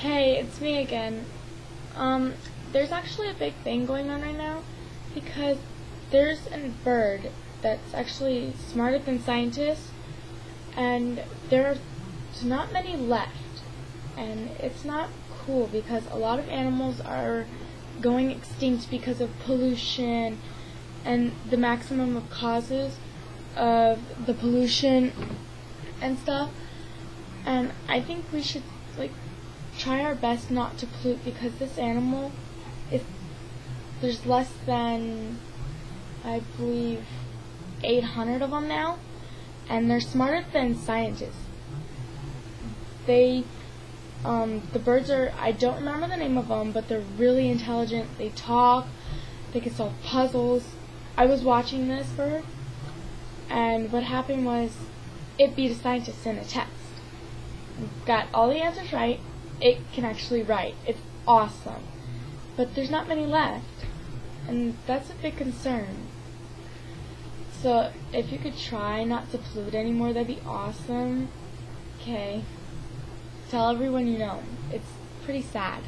Hey, it's me again. There's actually a big thing going on right now because there's a bird that's actually smarter than scientists, and there's not many left. And it's not cool because a lot of animals are going extinct because of pollution and the maximum of causes of the pollution and stuff. And I think we should try our best not to pollute because this animal there's less than, I believe, 800 of them now, and they're smarter than scientists. The birds are, I don't remember the name of them, but they're really intelligent. They talk, they can solve puzzles. I was watching this bird, and what happened was it beat a scientist in a test. Got all the answers right. It can actually write. It's awesome. But there's not many left, and that's a big concern. So if you could try not to pollute anymore, that'd be awesome. Okay. Tell everyone you know. It's pretty sad.